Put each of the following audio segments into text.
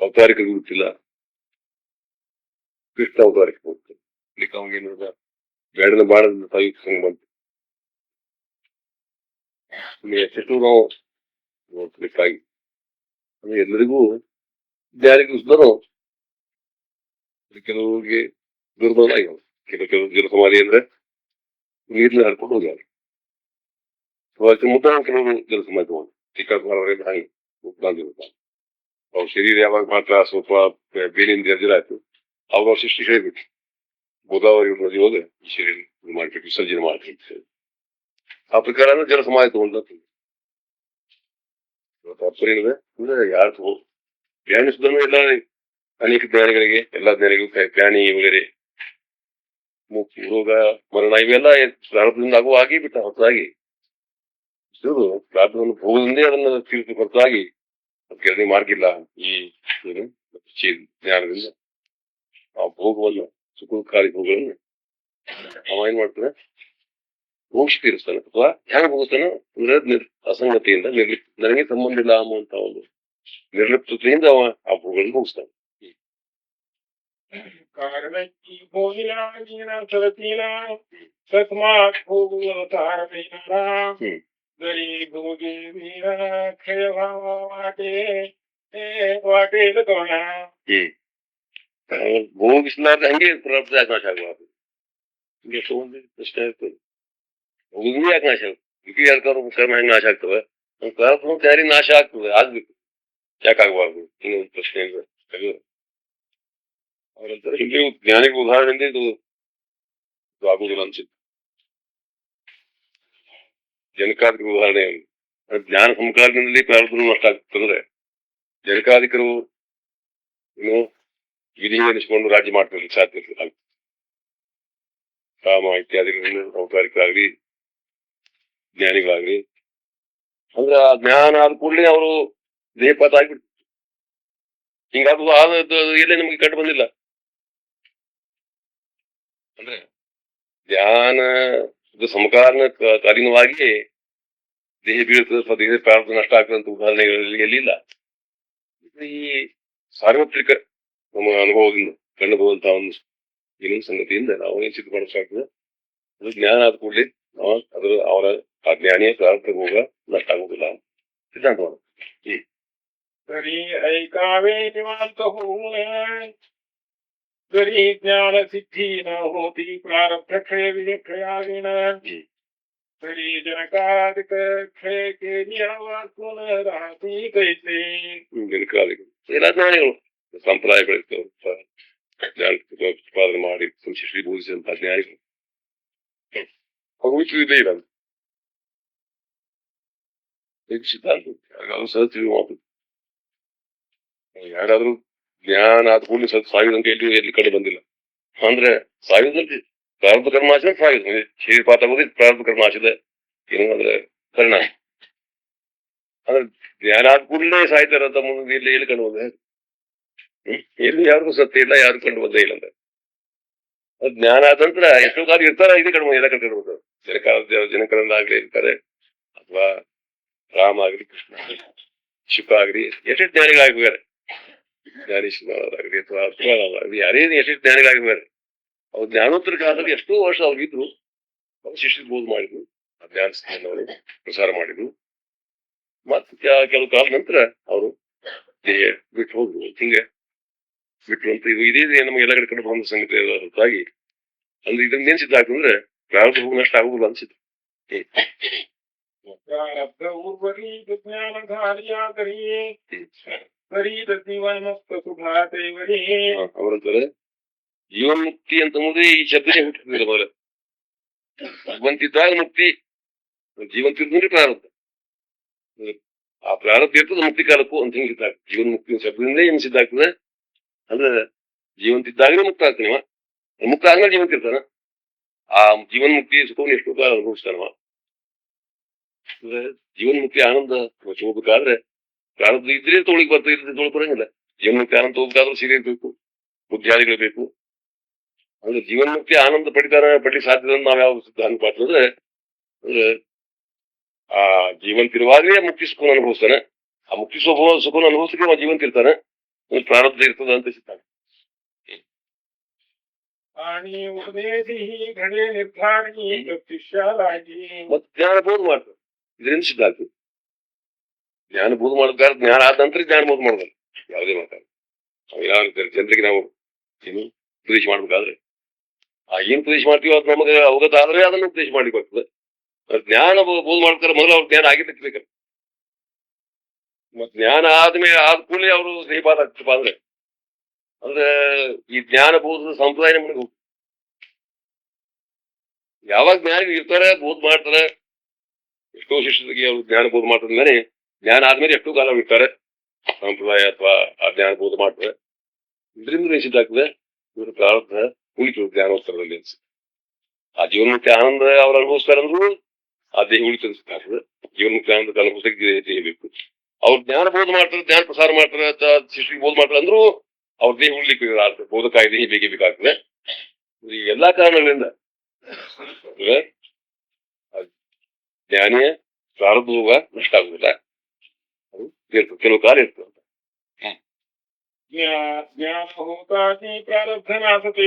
ಅವತಾರಿಕ ಗೊತ್ತಿಲ್ಲ, ಕೃಷ್ಣ ಅವತಾರಿಕ ಹೋಗ್ತದೆ. ಇದಕ್ಕೆ ಅವಾಗೇನಿಲ್ಲ ಬೇಡನ ಬಾಣದಿಂದ ಸಾಯುತ್ತ ಸಂಗ ಬಂತು. ಎಷ್ಟೆಷ್ಟು ನಾವು ನೋಡ್ಲಿಕ್ಕಾಗಿ ಅಂದ್ರೆ ಎಲ್ಲರಿಗೂ ಯಾರಿಗೂ ಸುಧಾರೋ ಕೆಲವರಿಗೆ ದುರ್ಬಲ ಆಗ್ಯಾವ. ಕೆಲವು ಜಲಸಮಾಧಿ ಅಂದ್ರೆ ನೀರ್ನ ಹರ್ಕೊಂಡು ಹೋಗ್ಯಾರ. ಮುದ್ದ ಕೆಲವರು ಜಲಸಮಾಧಿ ತಗೊಂಡು ಚಿಕ್ಕವರಿಂದ ಹಾಗೆ ಬಂದಿರ್ತಾರೆ. ಅವ್ರ ಶರೀರ ಯಾವಾಗ ಮಾತ್ರ ಸ್ವಲ್ಪ ಬೇಲಿಂದ ಜರ್ಜರಾಯ್ತು ಅವ್ರ ಸೃಷ್ಟಿ ಹೇಳ್ಬಿಟ್ಟು ಗೋದಾವರಿ ನದಿ ಹೋದ್ರೆ ಈ ಶರೀರ ಮಾಡ್ಬೇಕು, ವಿಸರ್ಜನೆ ಮಾಡ್ಬೇಕು. ಆ ಪ್ರಕಾರ ಜಲಸಮಾಧಿ ತಗೊಂಡ ತಾತ್ಪರ್ಯ ಅಂದ್ರೆ ಯಾರು ಧ್ಯಾನಿಸುದನ್ನು ಎಲ್ಲ ಅನೇಕ ಜ್ಞಾನಿಗಳಿಗೆ ಎಲ್ಲಾ ಜ್ಞಾನಿಗಳು ಪ್ರಾಣಿ ವಗೇರೆ ರೋಗ ಮರಣ ಇವೆಲ್ಲ ಪ್ರಾರಂಭದಿಂದ ಆಗುವ ಆಗಿ ಬಿಟ್ಟ ಹೊರತಾಗಿ ಇವರು ಪ್ರಾರಂಭವನ್ನು ಭೋಗದಿಂದೇ ಅದನ್ನ ತೀರ್ಥ ಹೊರತಾಗಿ ಕೆಳಗೆ ಮಾರ್ಗಿಲ್ಲ. ಈ ಜ್ಞಾನದಿಂದ ಆ ಭೋಗವನ್ನು ಸುಖಕಾರಿ ಭೋಗಗಳನ್ನು ಅವ ಏನ್ ಮಾಡ್ತಾನೆ ಮೋಕ್ಷ ತೀರಿಸ್ತಾನೆ ಅಥವಾ ಹ್ಯಾಂಗ ಹೋಗ್ತಾನೆ ಅಂದ್ರೆ ಅಸಂಗತಿಯಿಂದ ನನಗೆ ಸಂಬಂಧ ಇಲ್ಲ ಅನ್ನುವಂತ ಒಂದು ನಿರ್ಲಿಪ್ತತೆಯಿಂದ ಅವ ಆ ಭೋಗಗಳನ್ನು ಮುಗಿಸ್ತಾನೆ. ಭೋಗಿಸಲಾರ್ದ ಹಂಗೆ ಪ್ರಾರಬ್ಧ ಯಾಕೆ ನಾಶ ಆಗಬಾರ್ದು? ಹಿಂಗೆ ಎಷ್ಟೋ ಒಂದು ಪ್ರಶ್ನೆ ಇರ್ತದೆ. ಭೋಗಿಗೂ ಯಾಕೆ ನಾಶ ಆಗುತ್ತೆ? ವಿಧಿ ಯಾರ್ಕಾರು ಕರ್ಮ ಹೆಂಗ್ ನಾಶ ಆಗ್ತವೆ? ನಮ್ ಪ್ರಾರಬ್ಧ ಯಾರಿಗೆ ನಾಶ ಆಗ್ತದೆ, ಆಗ್ಬೇಕು, ಯಾಕಾಗಬಾರ್ದು? ಇನ್ನೊಂದು ಪ್ರಶ್ನೆ ಇದೆ. ಅವರಂತಾರೆ ಹಿಂಗೆ ಜ್ಞಾನಿಗೆ ಉದಾಹರಣೆಯಿಂದ ಇದು ಆಗುದಿಲ್ಲ ಅನ್ಸುತ್ತೆ. ಜನಕಾದಿಕ ಉದಾಹರಣೆ ಜ್ಞಾನ ಸಂಕಾರದಿಂದಲೇ ಪ್ರಾರಬ್ಧ ನಷ್ಟ ಆಗ್ತಂದ್ರೆ ಜನಕಾದಿಕರು ಏನು ವಿಧಿ ಎನಿಸಿಕೊಂಡು ರಾಜ್ಯ ಮಾಡ್ತಿರ್ಲಿಕ್ಕೆ ಸಾಧ್ಯ ಆಗ್ತದೆ. ಕಾಮ ಇತ್ಯಾದಿಗಳಿಂದ ಔಪಚಾರಿಕರಾಗ್ಲಿ ಜ್ಞಾನಿಗಳಾಗ್ಲಿ ಅಂದ್ರೆ ಆ ಜ್ಞಾನ ಆದ ಕೂಡಲೇ ಅವರು ದೇಹಪಾತ ಆಗ್ಬಿಡ್ತು. ಹಿಂಗಾಗುವ ಎಲ್ಲೇ ನಮ್ಗೆ ಕಂಡು ಬಂದಿಲ್ಲ. ಅಂದ್ರೆ ಧ್ಯಾನ ಸಮಕಾಲನ ಕಾಲೀನವಾಗಿ ದೇಹ ಬೀಳ್ತದೆ ಅಥವಾ ದೇಹ ಪ್ರಾರಂಭ ನಷ್ಟ ಆಗ್ತದಂತ ಉದಾಹರಣೆಗಳಲ್ಲಿ ಎಲ್ಲಿಲ್ಲ. ಈ ಸಾರ್ವತ್ರಿಕ ನಮ್ಮ ಅನುಭವದಿಂದ ಕಂಡು ಬರುವಂತಹ ಒಂದು ಇನ್ನೊಂದು ಸಂಗತಿಯಿಂದ ನಾವು ಏನ್ ಸಿದ್ಧಪಡಿಸಾಗ್ತದೆ, ಅದು ಜ್ಞಾನ ಆದ ಕೂಡಲೇ ಅದ್ರ ಅವರ ಆ ಜ್ಞಾನಿಯ ಪ್ರಾರಂಭ ಹೋಗ ನಷ್ಟ ಆಗುದಿಲ್ಲ ಸಿದ್ಧಾಂತ. ज्ञान सिद्धि न होती प्रारब्ध क्षय विक्षयाविण जनकादिक क्षय के पुनराती कैसे ಜನಕಾದಿಗಳು ಎಲ್ಲ ಜ್ಞಾನಿಗಳು ಸಂಪ್ರದಾಯಗಳಿರ್ತವೆ ಉತ್ಪಾದನೆ ಮಾಡಿ ಸಂಶಿಷ್ಟಿ ಬೋಧಿಸಿದಂತಹ ಜ್ಞಾನಿಗಳು ಇದೆ ಇಲ್ಲ ಸಿದ್ಧಾಂತ ಸಹಜ ಮಾತು. ಯಾರಾದ್ರೂ ಜ್ಞಾನ ಆದ ಕೂಡಲೇ ಸಾಯುದಂತ ಎಲ್ಲಿ ಕಡೆ ಬಂದಿಲ್ಲ. ಅಂದ್ರೆ ಸಾಯುವುದಂತೆ ಪ್ರಾರಬ್ಧ ಕರ್ಮಾಚರಣೆ ಸಾಯುದು ಶರೀರಪಾತ ಆಗೋದೇ ಪ್ರಾರಬ್ಧ ಕರ್ಮಾಚರಣೆ ಏನು ಅಂದ್ರೆ ಕರ್ಣ. ಅಂದ್ರೆ ಜ್ಞಾನ ಆದ ಕೂಡಲೇ ಸಾಯ್ತಾರಂತ ಮುಂದೆ ಎಲ್ಲಿ ಕಂಡು ಬಂದೆ? ಎಲ್ಲಿ ಯಾರಿಗೂ ಸತ್ಯ ಇಲ್ಲ, ಯಾರು ಕಂಡು ಬಂದೇ ಇಲ್ಲ. ಅಂದ್ರೆ ಜ್ಞಾನ ಆದ ನಂತರ ಎಷ್ಟೋ ಕಾಲ ಇರ್ತಾರ, ಇದೇ ಕಡಿಮೆ ಎಲ್ಲ ಕಂಡು ಬರ್ತಾರೆ. ಜನಕರಂದಾಗ್ಲಿ ಇರ್ತಾರೆ ಅಥವಾ ರಾಮ ಆಗ್ಲಿ ಕೃಷ್ಣ ಆಗ್ಲಿ ಶಿವ ಆಗ್ಲಿ ಎಷ್ಟೇ ಜ್ಞಾನಿಗಳಾಗಿದ್ದಾರೆ, ಜ್ಞಾನೇಶ್ವರಾಗಲಿ ಅಥವಾ ಅರ್ಥವಾಗಲಿ ಯಾರೇ ಎಷ್ಟೇ ಜ್ಞಾನಿಗಳಾಗಿದ್ದಾರೆ. ಅವ್ರು ಜ್ಞಾನೋತ್ತರ ಕಾಲದಲ್ಲಿ ಎಷ್ಟೋ ವರ್ಷ ಅವ್ರಿದ್ರು, ಅವ್ರು ಶಿಷ್ಯ ಬೋಧ ಮಾಡಿದ್ರು, ಆ ಜ್ಞಾನ ಸ್ಥಾನವನ್ನು ಪ್ರಸಾರ ಮಾಡಿದ್ರು. ಮತ್ತೆ ಕೆಲವು ಕಾಲ ನಂತರ ಅವರು ಬಿಟ್ಟು ಹೋದ್ರು. ಹಿಂಗೆ ಬಿಟ್ಟು ಅಂತ ಇದೇ ನಮ್ಗೆ ಎಲ್ಲ ಕಡೆ ಕಂಡು ಬಂದ ಸಂಗತಿ ಹೊರತಾಗಿ ಅಂದ್ರೆ ಇದನ್ನ ಏನ್ ಸಿದ್ಧ ಆಗ್ತಂದ್ರೆ ಪ್ರಾರಂಭ ಹೋಗಿ ನಷ್ಟ ಆಗುದಿಲ್ಲ ಅನ್ಸಿತ್ತು. ಅವರಂತಾರೆ ಜೀವನ್ಮುಕ್ತಿ ಅಂತ ಮುಗಿ ಈ ಶಬ್ದನೇ ಹುಟ್ಟಿದ್ರೆ ಮೊದಲ ಭಗವಂತಿದ್ದಾಗ ಮುಕ್ತಿ, ಜೀವಂತಿದ್ರೆ ಪ್ರಾರಬ್ಧ, ಆ ಪ್ರಾರಬ್ಧ ಇರ್ತದೆ ಮುಕ್ತಿ ಕಾಲಕ್ಕೂ ಅಂತ ಹಿಂಗೆ ಸಿದ್ಧ ಆಗ್ತದೆ. ಜೀವನ್ ಮುಕ್ತಿ ಶಬ್ದದಿಂದ ಏನ್ ಸಿದ್ಧ ಆಗ್ತದೆ ಅಂದ್ರೆ ಜೀವಂತಿದ್ದಾಗಲೇ ಮುಕ್ತ ಆಗ್ತಾನವ, ಮುಕ್ತ ಆದ್ಮೇಲೆ ಜೀವಂತ ಇರ್ತಾನ. ಆ ಜೀವನ್ ಮುಕ್ತಿ ಸುಖವನ್ನು ಎಷ್ಟು ಕಾಲ ಅನುಭವಿಸ್ತಾನವ. ಜೀವನ್ ಮುಕ್ತಿ ಆನಂದ ಹೋಗ್ಬೇಕಾದ್ರೆ ಪ್ರಾರಬ್ಧ ಇದ್ರೆ ತೊಳಿಗೆ ಬರ್ತದೆ, ಇದ್ರೆ ತೊಳಕ್ ಬರಂಗಿಲ್ಲ. ಜೀವನ್ ಮುಕ್ತಿ ಆನಂದ ಹೋಗ್ಬೇಕಾದ್ರೂ ಸೀರೆ ಇರ್ಬೇಕು, ಬುದ್ಧಿಯಾದಿಗಳು ಬೇಕು. ಅಂದ್ರೆ ಜೀವನ್ ಮುಕ್ತಿ ಆನಂದ ಪಡಿಲಿಕ್ಕೆ ಸಾಧ್ಯದ ನಾವ್ ಯಾವ ಸಿದ್ಧಾಂತ ಮಾಡ್ತಂದ್ರೆ ಅಂದ್ರೆ ಆ ಜೀವಂತಿರುವಾಗಲೇ ಮುಕ್ತಿ ಸುಖವನ್ನು ಅನುಭವಿಸ್ತಾನೆ. ಆ ಮುಕ್ತಿ ಸುಖವನ್ನು ಅನುಭವಿಸಲಿಕ್ಕೆ ಅವ ಜೀವಂತ ಇರ್ತಾನೆ. ಒಂದು ಪ್ರಾರಬ್ಧ ಇರ್ತದ ಅಂತ ಸಿಗ್ತಾನೆ. आणि उपदेशी घडे निर्धारणी शिष्यालागी ಮತ್ತೆ ಜ್ಞಾನ ಬೋಧ ಮಾಡ್ತಾರೆ, ಇದರಿಂದ ಸಿದ್ಧ ಆಗ್ತದೆ. ಜ್ಞಾನ ಬೋಧ ಮಾಡೋದ್ಗಾರ ಜ್ಞಾನ ಆದ ನಂತರ ಜ್ಞಾನ ಬೋಧ ಮಾಡೋದಲ್ಲ ಯಾವುದೇ ಮಾತಾಡ. ಯಾವ ಜನರಿಗೆ ನಾವು ಏನು ಉಪದೇಶ ಮಾಡ್ಬೇಕಾದ್ರೆ ಏನ್ ಉಪದೇಶ ಮಾಡ್ತೀವೋ ಅದು ನಮಗೆ ಅವಗತ ಆದ್ರೆ ಅದನ್ನು ಉಪದೇಶ ಮಾಡ್ಲಿಕ್ಕೆ ಬರ್ತದೆ. ಜ್ಞಾನ ಬೋಧ ಮಾಡ್ತಾರೆ ಮೊದಲು ಅವ್ರ ಜ್ಞಾನ ಆಗಿರ್ಲಿಕ್ಕೆ ಬೇಕಲ್ಲ. ಮತ್ ಜ್ಞಾನ ಆದ್ಮೇಲೆ ಆದ ಕೂಡಲೇ ಅವರು ಶ್ರೀಪಾದ ಆಗ್ತಪ್ಪ ಅಂದ್ರೆ ಈ ಜ್ಞಾನ ಬೋಧದ ಸಂಪ್ರದಾಯ ನಮ್ಗೆ ಯಾವಾಗ ಜ್ಞಾನಿಗಳು ಇರ್ತಾರೆ ಬೋಧ ಮಾಡ್ತಾರೆ. ಎಷ್ಟೋ ಶಿಷ್ಯರಿಗೆ ಅವ್ರು ಜ್ಞಾನ ಬೋಧ ಮಾಡ್ತಾರೆ, ಜ್ಞಾನ ಆದ್ಮೇಲೆ ಎಷ್ಟೋ ಕಾಲ ಇರ್ತಾರೆ ಸಂಪ್ರದಾಯ ಅಥವಾ ಆ ಜ್ಞಾನ ಬೋಧ ಮಾಡ್ತಾರೆ. ಇದರಿಂದ ನಿಶ್ಚಿತಾಗ್ತದೆ ಇವರು ಪ್ರಾರಂಭ ಉಳಿತು ಜ್ಞಾನೋತ್ತರದಲ್ಲಿ ಅನ್ಸುತ್ತೆ. ಆ ಜೀವನ್ಮುಕ್ತಿ ಆನಂದ ಅವ್ರು ಅನುಭವಿಸ್ತಾರೆ ಅಂದ್ರು ಆ ದೇಹ ಉಳಿತು ಅನ್ಸುತ್ತೆ. ಜೀವನ್ಮುಕ್ತಿ ಆನಂದ ಅನುಭವಿಸಕ್ಕೆ ದೇಹ ಬೇಕು. ಅವ್ರು ಜ್ಞಾನ ಬೋಧ ಮಾಡ್ತಾರೆ, ಜ್ಞಾನ ಪ್ರಸಾರ ಮಾಡ್ತಾರೆ, ಶಿಷ್ಯರಿಗೆ ಬೋಧ ಮಾಡ್ತಾರೆ ಅಂದ್ರು ಅವ್ರ ದೇಹ ಉಳಿಲಿಕ್ಕೆ ಬೋಧಕಾಯ ದೇಹ ಬೇಕೇ ಬೇಕಾಗ್ತದೆ. ಈ ಎಲ್ಲಾ ಕಾರಣಗಳಿಂದ ಜ್ಞಾನಿಯ ಪ್ರಾರಬ್ಧ ಹೋಗ ನಷ್ಟ ಆಗುದಿಲ್ಲ, ಅದು ಇರ್ತದೆ, ಕೆಲವು ಕಾಲ ಇರ್ತದೆ. ज्ञान होताची प्रारब्ध नासते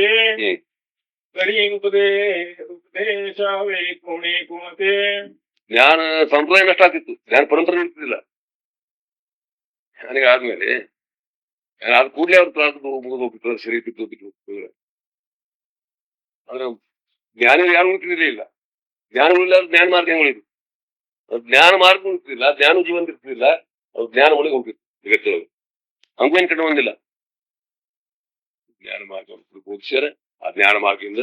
तरी उपदेशावे कोणी कोणते ಜ್ಞಾನ ಸಂಪ್ರದಾಯ ನಷ್ಟ ಆಗ್ತಿತ್ತು, ಜ್ಞಾನ ಪರಂಪರೆ ಇರ್ತಿದ್ದಿಲ್ಲ. ಜ್ಞಾನಿಗೆ ಆದ್ಮೇಲೆ ಆದ ಕೂಡಲೇ ಅವ್ರ ಪ್ರಾರಬ್ಧ ಮುಗಿದೋಗ್ಬಿಟ್ಟು ಸರಿ ಬಿದ್ದು ಅಂದ್ರೆ ಜ್ಞಾನಿಗಳು ಯಾರು ಉಳಿತಿರಲೇ ಇಲ್ಲ. ಜ್ಞಾನಗಳಿಲ್ಲ ಜ್ಞಾನ ಮಾರ್ಗ ಹೆಂಗ್ ಉಳಿದು, ಜ್ಞಾನ ಮಾರ್ಗ ಉಳಿತಿರ್ಲಿಲ್ಲ, ಜ್ಞಾನ ಜೀವನ ಇರ್ತಿರ್ಲಿಲ್ಲ, ಅವ್ರು ಜ್ಞಾನ ಒಳಗೆ ಹೋಗ್ತಿತ್ತು ಜಗತ್ತೊಳಗೆ. ಹಂಗೇನ್ ಕಡೆ ಬಂದಿಲ್ಲ. ಜ್ಞಾನ ಮಾರ್ಗ ಬೋಧಿಸ್ಯಾರ, ಆ ಜ್ಞಾನ ಮಾರ್ಗದಿಂದ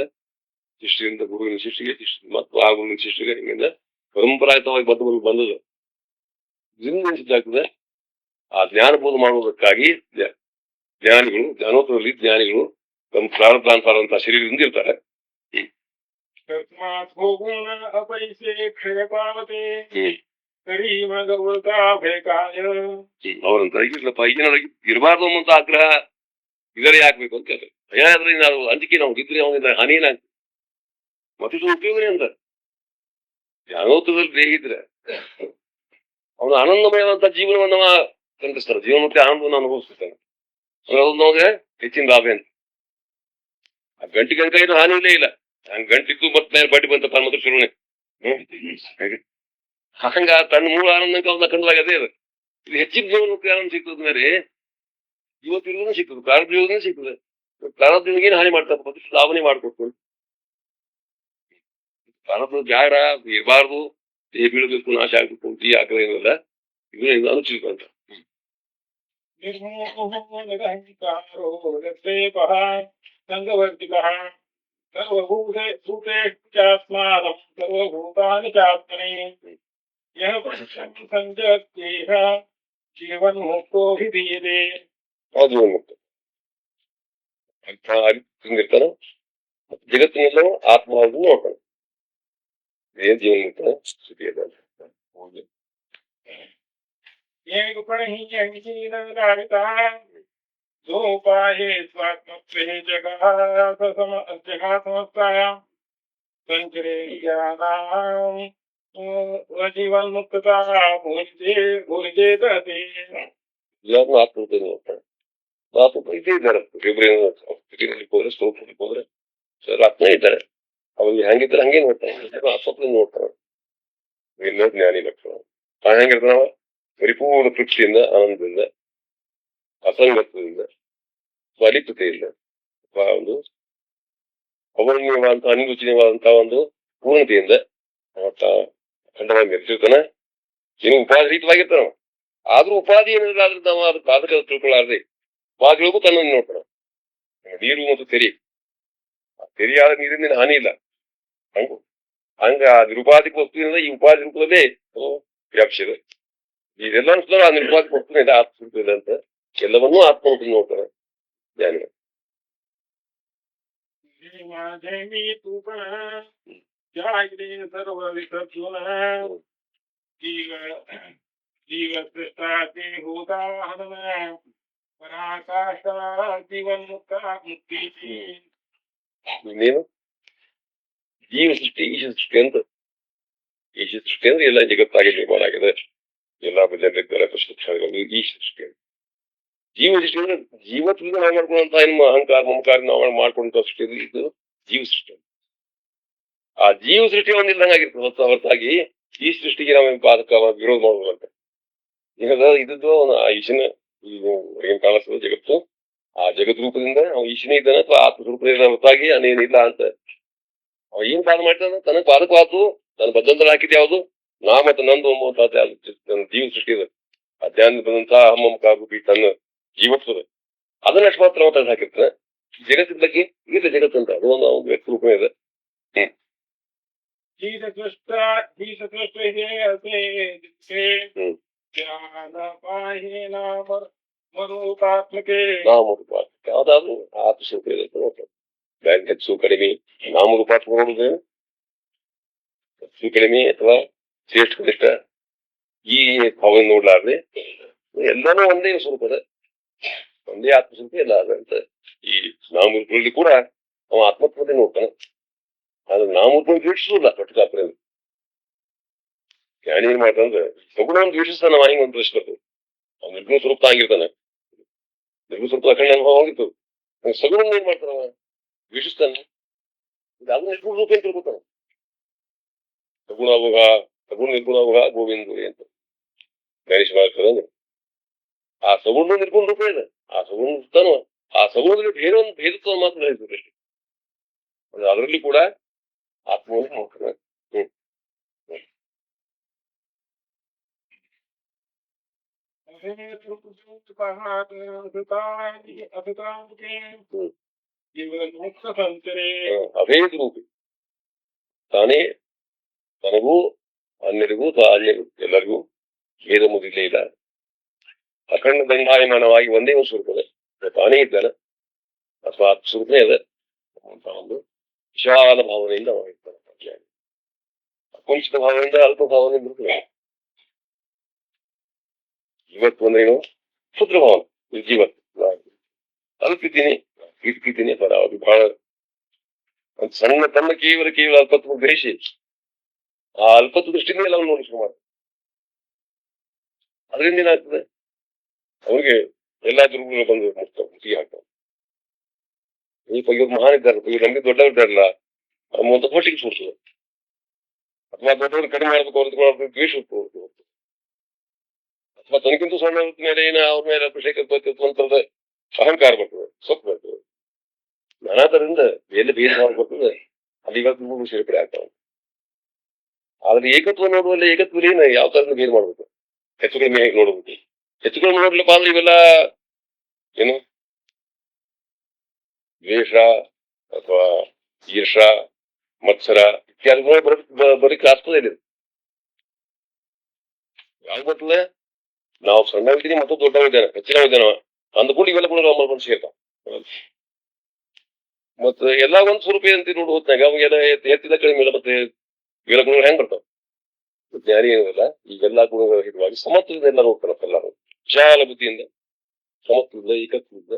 ಶಿಷ್ಯರಿಂದ ಗುರುವಿನ ಶಿಷ್ಯಗೆ, ಮತ್ತು ಆ ಗುರುವಿನ ಶಿಷ್ಯಗೆ ಹಿಂಗಿಂದ ಪರಂಪರಾಗತವಾಗಿ ಬಂದದ್ದು. ಇದರಿಂದ ಸಿದ್ಧಾಗ್ತದೆ ಆ ಜ್ಞಾನ ಬೋಧ ಮಾಡುವುದಕ್ಕಾಗಿ ಜ್ಞಾನಿಗಳು ಜ್ಞಾನೋತ್ತರದಲ್ಲಿ ಜ್ಞಾನಿಗಳು ತಮ್ಮ ಪ್ರಾರಬ್ಧಾನುಸಾರವಂತಹ ಶರೀರದಿಂದ ಇರ್ತಾರೆ. तस्मात् भोगुण अपैसे क्षय पावते तरी मग उळता भेकाय ಅವರಂತ ಇಲ್ಲಪ್ಪ ಈಗಿನವರಿಗೆ ಇರಬಾರ್ದು ಅನ್ನುವಂತ ಆಗ್ರಹ ಇದರೇ ಆಗ್ಬೇಕು ಅಂತ ಹೇಳ್ತಾರೆ. ಭಯ ಆದ್ರೆ ನಾವು ಅಂಜಿಕೆ ನಾವು ಇದ್ರೆ ಅವನಿಂದ ಹಾನಿಯೇನಾಗ್ತದೆ, ಮತ್ತೆ ಉಪಯೋಗನೇ ಅಂತ. ಜ್ಞಾನೋತ್ತರದಲ್ಲಿ ದೇಹ ಇದ್ರೆ ಅವನು ಆನಂದಮಯವಂತ ಜೀವನವನ್ನ ಕಂಡಿಸ್ತಾನೆ, ಜೀವನಕ್ಕೆ ಆನಂದವನ್ನು ಅನುಭವಿಸ್ತಾನೆ. ನಮಗೆ ಹೆಚ್ಚಿನ ಲಾಭ ಅಂತ. ಆ ಗಂಟೆ ಕೈದು ಹಾನಿ ಇಲ್ಲೇ ಇಲ್ಲ. ಹಂಗ ಗಂಟಿದ್ದು ಮತ್ತೆ ಬಡ್ಡಿ ಬಂತಪ್ಪ ಅನ್ನೋದು ಶುರುನೆ. ಹಂಗ ತನ್ನ ಮೂಲ ಆನಂದಕ್ಕೆ ಅವನ್ನ ಕಂಡಾಗ ಅದೇ ಅದು. ಇದು ಹೆಚ್ಚಿನ ಜೀವನಕ್ಕೆ ಆನಂದ ಸಿಗ್ತದ ಮೇಲೆ ಇವತ್ತಿರೋದನ್ನ ಸಿಗ್ತದೆ, ಪ್ರಾರಬ್ಧ ಜೀವನ ಸಿಗ್ತದೆ. ಪ್ರಾರಬ್ಧನಿಗೆ ಏನು ಹಾನಿ ಮಾಡ್ತಪ್ಪ ಅದಕ್ಕೆ ಲಾಭನೆ ಮಾಡ್ಕೊಟ್ಟು ಪ್ರಾರಬ್ಧ ಜಾಡ ಇರಬಾರ್ದು, ದೇಹ ಬೀಳಬೇಕು, ನಾಶ ಆಗ್ಬೇಕು, ಈ ಆಗ್ರಹ ಏನಲ್ಲ, ಇದು ಅನುಚಿತ ಅಂತ. निर्मोहनिरहङ्कारो रसेपः सङ्गवर्तिकः सर्वभूतेष्वस्मादं सर्वभूतानि चात्मनि यः पुरुषं सञ्जयत्येह जीवन्मुक्तोऽभिधीयते. ಜೀವನ್ಮುಕ್ತ ಅರ್ಥ ಅರಿತಿರ್ತಾನೆ, ಜಗತ್ತಿನೆಲ್ಲವೂ ಆತ್ಮವಾಗಿ ನೋಡ್ತಾನೆ. ಇದೇ ಜೀವನ್ಮುಕ್ತ ಸ್ಥಿತಿ ಅದ. येगुपणहि अङ्गीनगारितः सोपाये स्वात्मत्वे जगः संचरे ज्ञानाम् जीवन्मुक्तता भूलिजेतते. ಎಲ್ಲಾದ್ರೂ ಆತ್ಮತೆ ನೋಡ್ತಾನೆ. ಆತ್ಮ ಇದೇ ಇದ್ದಾರೆ, ಸ್ಥಿತಿನಲ್ಲಿ ಹೋದ್ರೆ ಸ್ವರೂಪದಲ್ಲಿ ಹೋದ್ರೆ ಸರ್ ಆತ್ಮ ಇದ್ದಾರೆ. ಅವ್ರಿಗೆ ಹೆಂಗಿದ್ರೆ ಹಂಗೆ ನೋಡ್ತಾನೆ, ಆತ್ಮತ್ವ ನೋಡ್ತಾನೆ. ಎಲ್ಲ ಜ್ಞಾನಿ ಲಕ್ಷಣ ಹೆಂಗಿರ್ತಾನವ, ಪರಿಪೂರ್ಣ ತೃಪ್ತಿಯಿಂದ, ಆನಂದದಿಂದ, ಅಸಂಗತ್ವದಿಂದ, ಸ್ವಲಿಪ್ತತೆಯಿಂದ, ಒಂದು ಅವರ್ಣೀಯವಾದಂತಹ ಅನಿರುಚನೀಯವಾದಂತಹ ಒಂದು ಪೂರ್ಣತೆಯಿಂದ ಖಂಡನ ಮೆರೆಸಿರ್ತಾನೆ. ಏನು ಉಪಾಧಿ ರಹಿತವಾಗಿರ್ತಾನ, ಆದ್ರೂ ಉಪಾಧಿ ಏನಿಲ್ಲ ಆದ್ರೆ ನಾವು ಅದು ಸಾಧಕ ತಿಳ್ಕೊಳ್ಳಾರ್ದೆ ಉಪಾಧಿಗಳಿಗೂ ತನ್ನ ನೋಡ್ತಾನ. ನೀರು ಮತ್ತು ತೆರಿಯಾದ ನೀರಿನ ಹಾನಿ ಇಲ್ಲ. ಹಂಗ ಆ ನಿರುಪಾಧಿಕ ವಸ್ತುವಿನಿಂದ ಈ ಉಪಾಧಿ ರೂಪದಲ್ಲೇ ವ್ಯಾಪಿಸಿದೆ. ಇದೆಲ್ಲ ಆ ನಿರುಪಾಧಿಕ ವಸ್ತುವಿನಿಂದ ಆತ್ಮಸ್ವರೂಪವಿದೆ ಅಂತ ಎಲ್ಲವನ್ನೂ ಆತ್ಮರೂಪದಲ್ಲಿ ನೋಡ್ತಾರೆ ಜ್ಞಾನಿಗಳು. ಇನ್ನೇನು ಜೀವ ಸೃಷ್ಟಿ ಈಶ ಸೃಷ್ಟಿ ಅಂತ. ಈಶ ಸೃಷ್ಟಿ ಅಂದ್ರೆ ಎಲ್ಲ ಜಗತ್ತಾಗಿ ನಿರ್ಮಾಣ ಆಗಿದೆ, ಎಲ್ಲ ಜನರಿದ್ದಾರೆ, ಈ ಸೃಷ್ಟಿ. ಜೀವ ಸೃಷ್ಟಿ ಅಂದ್ರೆ ಜೀವತ್ವದಿಂದ ನಾವು ಮಾಡ್ಕೊಳ್ಳುವಂತ ಏನು ಅಹಂಕಾರ ಮಮಕಾರ ನಾವು ಮಾಡ್ಕೊಂಡ ಸೃಷ್ಟಿ ಇದು ಜೀವ ಸೃಷ್ಟಿ. ಆ ಜೀವ ಸೃಷ್ಟಿ ಒಂದಿಲ್ದಂಗೆ ಆಗಿರ್ತದೆ ಹೊರತಾಗಿ ಈ ಸೃಷ್ಟಿಗೆ ನಾವು ಬಾಧಕ ವಿರೋಧ ಮಾಡುವಂತೆ. ಈಗ ಇದ್ದದ್ದು ಆ ಈಶನ ಏನ್ ಕಾಣಿಸ್ತದೆ ಜಗತ್ತು, ಆ ಜಗತ್ ರೂಪದಿಂದ ನಾವು ಈಶನೇ ಇದ್ದಾನೆ ಅಥವಾ ಆತ್ಮ ರೂಪದಿಂದ ಹೊರತಾಗಿ ಅನೇನಿಲ್ಲ ಅಂತ ಅವ ಏನ್ ಬಾಧ ಮಾಡ್ತಾನ, ತನಗ್ ಬಾಧಕವಾದ್ದು ತನ್ನ ಬದ್ಧಂತರ ಹಾಕಿದ್ ಯಾವ್ದು ನಾ ಮತ್ತೆ ನಂದು ತನ್ನ ಜೀವ ಸೃಷ್ಟಿ ಇದೆ. ಅಧ್ಯಾತ್ಮ ಬಂದಂತಹ ಹಮ್ಮಕಾರೂಪಿ ತನ್ನ ಜೀವತ್ವದ ಅದನ್ನ ಅಷ್ಟು ಮಾತ್ರ ಮಾತಾಡಿ ಹಾಕಿರ್ತಾನೆ. ಜಗತ್ತಿನ ಬಗ್ಗೆ ಇಲ್ಲ ಜಗತ್ತಂತ ಅದು ಒಂದು ವ್ಯಕ್ತಿ ರೂಪ ಇದೆ. ಮನೋಪಾತ್ಮಕೆ ನಾಮರೂಪಾತ್ಮಕ ಯಾವ್ದಾದ್ರು ಆತ್ಮಸ್ವರೂಪ ಇದೆ. ಬ್ಯಾಂಕ್ ಹೆಚ್ಚು ಕಡಿಮೆ ನಾಮರೂಪಾತ್ಮಕ ನೋಡುದು ಹೆಚ್ಚು ಕಡಿಮೆ ಅಥವಾ ಶ್ರೇಷ್ಠ ಕನಿಷ್ಠ ಈ ಭಾವನೆ ನೋಡ್ಲಾರ್ದೆ ಎಲ್ಲಾನು ಒಂದೇ ಸ್ವರೂಪದ ಒಂದೇ ಆತ್ಮಸ್ವರೂಪ ಎಲ್ಲ ಅದ ಅಂತ ಈ ನಾಮರೂಪದಲ್ಲಿ ಕೂಡ ಅವ ಆತ್ಮತ್ವತೆ ನೋಡ್ತಾನೆ. ಆದ್ರೆ ನಾಮರೂಪ ದ್ವೇಷಿಸುದಿಲ್ಲ ಕಟ್ಟುಕಾಪ್ರೆ ಜ್ಞಾನಿ ಏನ್ ಮಾಡ್ತಾನಂದ್ರೆ ಸಗುಣವನ್ನು ದ್ವೇಷಿಸ್ತಾನ. ಅವ ಹಿಂಗ್ ಒಂದು ಪ್ರಶ್ನೆ ಬರ್ತದೆ. ಅವ್ನು ನಿರ್ಗುಣ ಸ್ವರೂಪ ಆಗಿರ್ತಾನೆ, ನಿರ್ಗುಣ ಸ್ವರೂಪ ಅಖಂಡ ಅನುಭವ ಆಗಿತ್ತು. ಸಗುಣ ಏನ್ ಮಾಡ್ತಾನ ಅವ ದ್ವೇಷಿಸ್ತಾನೆ. ಅದು ನಿರ್ಗುಣ ರೂಪ ಅಂತ ತಿಳ್ಕೊತಾನ. ಸಗುಣ ಅವಘ ಸಗುಣ ನಿರ್ಗುಣ ಅವಘ ಗೋವಿಂದ ಅಂತ ಗಣೇಶ ಮಾಡ್ತಾರೆ. ಆ ಸಗುಣ ನಿರ್ಗುಣ ರೂಪ ಇದೆ. ಆ ಸಗುಣ ಇರ್ತಾನೋ ಆ ಸಗುಣದಲ್ಲಿ ಭೇದತ್ವ ಮಾತ್ರ ಹೇಳ್ತಾರೆ ಅಷ್ಟೇ. ಅದರಲ್ಲಿ ಕೂಡ ಆತ್ಮವನ್ನು ನೋಡ್ತಾನೆ. ಅಭೇದ ರೂಪಿ ತಾನೇ ತನಗೂ ಅನ್ಯರಿಗೂ ಅನ್ಯರಿಗೂ ಎಲ್ಲರಿಗೂ ಭೇದ ಮುಗಿಲೇ ಇಲ್ಲ. ಅಖಂಡ ದಂಡಾಯಮಾನವಾಗಿ ಒಂದೇ ಒಂದು ಸ್ವರೂಪದ ತಾನೇ ಇದ್ದಾನೆ ಅಥವಾ ಸ್ವರೂಪನೇ ಇದೆ ಅಂತ ಒಂದು ವಿಶಾಲ ಭಾವನೆಯಿಂದ ಅವ ಇರ್ತಾನೆ. ಅಕುಂಠಿತ ಭಾವನೆಯಿಂದ ಅಲ್ಪ ಭಾವನೆಯಿಂದ ಇರ್ತದೆ. ಇವತ್ತು ಅಂದ್ರೇನು ಕ್ಷುದ್ರ ಭಾವನೆ ಜೀವತ್ ಅಲ್ಪಿದ್ದೀನಿ ಇಟ್ಕಿದ್ದೀನಿ ಪರ ಅದು ಬಹಳ ಸಣ್ಣ ತನ್ನ ಕೇವಲ ಅಲ್ಪತ್ವ ಗ್ರಹಿಸಿ ಆ ಅಲ್ಪತ್ವ ದೃಷ್ಟಿಯಿಂದ ಎಲ್ಲ ನೋಡಿ ಶುರು ಮಾಡ್ತಾರೆ. ಅದರಿಂದ ಏನಾಗ್ತದೆ ಅವ್ರಿಗೆ ಎಲ್ಲಾ ದುರ್ಗುಗಳು ಬಂದು ಮುಗಿಗೆ ಹಾಕ್ತಾರೆ. ಇವ್ರು ಮಹಾನ್ ಇದ್ದಾರೆ, ಇವ್ರು ನಮ್ಗೆ ದೊಡ್ಡವ್ರು ಇದ್ದಾರಲ್ಲ ಒಂದು ಹೊಟ್ಟಿಗೆ ಸೂಡ್ತದೆ. ಅಥವಾ ದೊಡ್ಡವ್ರು ಕಡಿಮೆ ಮಾಡ್ಬೇಕು ಅವ್ರದ್ದು ದ್ವೇಷ ಉಟ್ಕೋಬೇಕು. ಅಥವಾ ತನಗಿಂತ ಸಣ್ಣ ಮೇಲೆ ಏನ ಅವ್ರ ಮೇಲೆ ಅಭಿಷೇಕ ಅಂತದ ಅಹಂಕಾರ ಬರ್ತದೆ, ಸೊಪ್ಪು ಬರ್ತದೆ. ನಾನಾ ತರದಿಂದ ಎಲ್ಲಿ ಭೇದ ಭಾವ ಬರ್ತದೆ ಅಲ್ಲಿ ಇವಾಗ ಸೇರ್ಪಡೆ ಆಗ್ತಾವ. ಆದ್ರೆ ಏಕತ್ವ ನೋಡುವಲ್ಲಿ ಏಕತ್ವ ಏನ ಯಾವ ತರ ಭೇದ ಮಾಡ್ಬೇಕು, ಹೆಚ್ಚು ಕಡಿಮೆ ಹೇಗೆ ನೋಡ್ಬೇಕು. ಹೆಚ್ಚು ಕಡಿಮೆ ನೋಡ್ಲಪ್ಪ ಅಂದ್ರೆ ಇವೆಲ್ಲ ಏನು ದ್ವೇಷ ಅಥವಾ ಈರ್ಷ ಮತ್ಸರ ಇತ್ಯಾದಿ ಬರೀಕ್ ಆಗ್ತದೆ ಇಲ್ಲಿ. ಯಾವ ಬರ್ತದೆ ನಾವು ಸಣ್ಣವಿದ್ದೀನಿ ಮತ್ತು ದೊಡ್ಡವಿದ್ದಾನೆ ಹೆಚ್ಚಿನ ಇದ್ದಾನವ ಅಂದ್ಕೊಂಡು ಇವೆಲ್ಲ ಕೂಡ ನಾವು ಬಂದು ಸೇರ್ತಾವ. ಮತ್ತೆ ಎಲ್ಲಾ ಒಂದ್ ಸ್ವರೂಪ ಅಂತ ನೋಡಿ ಹೋದ್ನಾಗ ಅವಾಗೆಲ್ಲ ಎತ್ತಿದ ಕಡಿಮೆ ಇಲ್ಲ. ಮತ್ತೆ ಇವೆಲ್ಲ ಗುಣಗಳು ಹೆಂಗ್ ಬರ್ತಾವ? ಜ್ಞಾನಿ ಏನಿಲ್ಲ ಈಗೆಲ್ಲಾ ಗುಣಗಳ ಹಿತವಾಗಿ ಸಮತ್ವದಿಂದ ಎಲ್ಲ ನೋಡ್ತಾನಪ್ಪ. ಎಲ್ಲಾರು ವಿಶಾಲ ಬುದ್ಧಿಯಿಂದ ಸಮತ್ವದಿಂದ ಏಕತ್ವದಿಂದ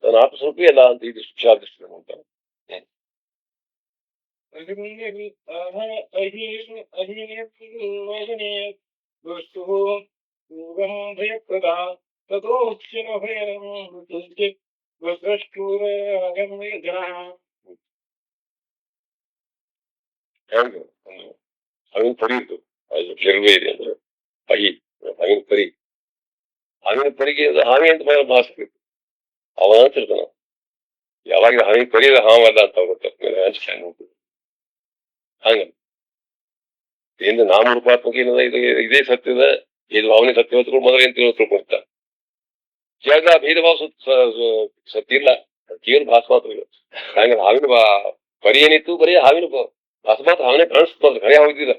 ತನ್ನ ಆತ್ಮಸ್ವರೂಪ ಎಲ್ಲ ಅಂತ ಈ ದೃಷ್ಟಿ ವಿಶಾಲ ದೃಷ್ಟಿಯಿಂದ ನೋಡ್ತಾನೆ. ಹೆಂಗ ಅವಿನ ಪರಿ ಇತ್ತು ಅದು ಕೆರವೇ ಇದೆ ಅಂದ್ರೆ ಅಹಿ ಅವಿನ ಪರಿ ಹಾವಿನ ಪರಿಗೆ ಹಾವಿ ಅಂತ ಭಾಷೆ ಅವನ ಅಂತಿರ್ತಾನ. ಯಾವಾಗ ಹಾವಿನ ಪರಿ ಹಾವಲ್ಲ ಅಂತ ಗೊತ್ತಾಗ್ತದೆ ಹಂಚ್ಕೊಂಡು ಹೋಗ್ತದೆ. ಹಂಗ ಇಂದ ನಾಮರೂಪಾತ್ಮಕ ಏನದ ಇದು ಇದೇ ಸತ್ಯದ ಇದು ಭಾವನೆ ಸತ್ಯ ಹೊತ್ಕೊಂಡು ಮೊದಲು ಏನ್ ತಿಳ್ಕೊಳ್ತಾ ಜಾಗ ಭೇದ ಭಾವ ಸತ್ಯ ಇಲ್ಲ, ಕೇವಲ ಭಾಸ ಮಾತ್ರ ಇಲ್ಲ. ಹಂಗ ಹಾವಿನ ಪರಿ ಏನಿತ್ತು ಬರೀ ಹಾವಿನ ಭಾಸ ಮಾತ್ರ ಹಾವನೆ ಕಾಣಿಸ್ತದ, ಖರೆ ಹಾವಿದ್ದಿಲ್ಲ.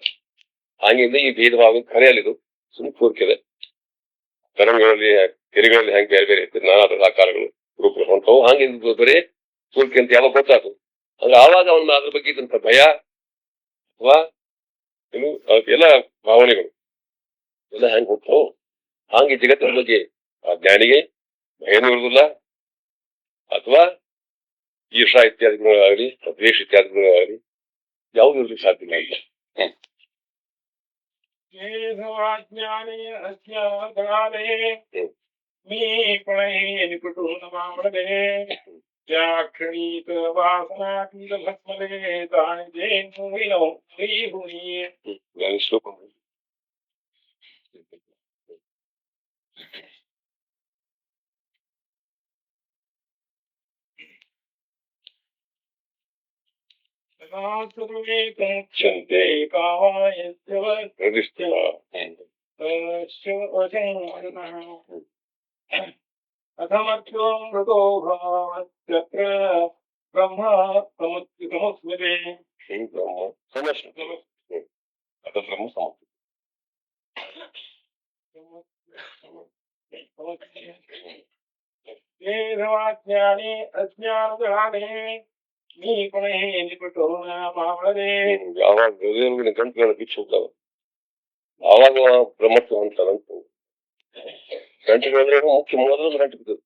ಹಂಗಿಂದ ಈ ಭೇದ ಭಾವ ಖರೆ ಅಲ್ಲಿದು ಸುಮ್ ಕೋರಿಕೆದೆ. ತರಂಗಗಳಲ್ಲಿ ಕೆರೆಗಳಲ್ಲಿ ಹೆಂಗ್ ಬೇರೆ ಬೇರೆ ಇರ್ತದೆ ನಾನಾ ಆಕಾರಗಳು ರೂಪಗಳು ಹೊಂಟವು. ಹಂಗೆ ಬರೀ ಕೋರಿಕೆ ಅಂತ ಯಾವಾಗ ಗೊತ್ತಾಯ್ತು ಅಂದ್ರೆ ಆವಾಗ ಅವನ ಅದ್ರ ಬಗ್ಗೆ ಇದ್ದಂತ ಭಯ ಅಥವಾ ಏನು ಎಲ್ಲ ಭಾವನೆಗಳು ಎಲ್ಲ ಹೆಂಗ್ ಹೋಗ್ತಾವು. ಹಂಗೆ ಜಗತ್ತಿನ ಬಗ್ಗೆ ಆ ಜ್ಞಾನಿಗೆ ಭಯನೂ ಇರುವುದಿಲ್ಲ ಅಥವಾ ಈರ್ಷಾ ಇತ್ಯಾದಿ ಗುಣಗಳಾಗಲಿ ದ್ವೇಷ ಇತ್ಯಾದಿ ಗುಣಗಳಾಗಲಿ ಯಾವುದು ಇರ್ಲಿಕ್ಕೆ ಸಾಧ್ಯ ಇಲ್ಲ. मी निपटून मावळले जाक्षणीत वासनातीत भस्मले जाणते मुळी हुई श्लोक क्षंते कामाय अथमर्त्यो मृतो भवत्यत्र ब्रह्म समुस्मृते ब्रह्म समस्या आता ब्रह्म समस्या ज्ञानी अज्ञानಗಳಾನೆ ನೀ ಕೊನೆ ನಿಪಟೋ ಮಾವಳದೆ ಯಾವಾಗ ಹೃದಯದ ಗಂಟುಗಳ ಬಿಚ್ಚು ಹೋಗ್ತಾವ ಆವಾಗ ಬ್ರಹ್ಮತ್ವ ಅಂತಾರಂತ ಗಂಟೆಗಳಂದ್ರೆ ಮುಖ್ಯ ಮೊದಲು ಗಂಟೆ ಬಿದ್ದದು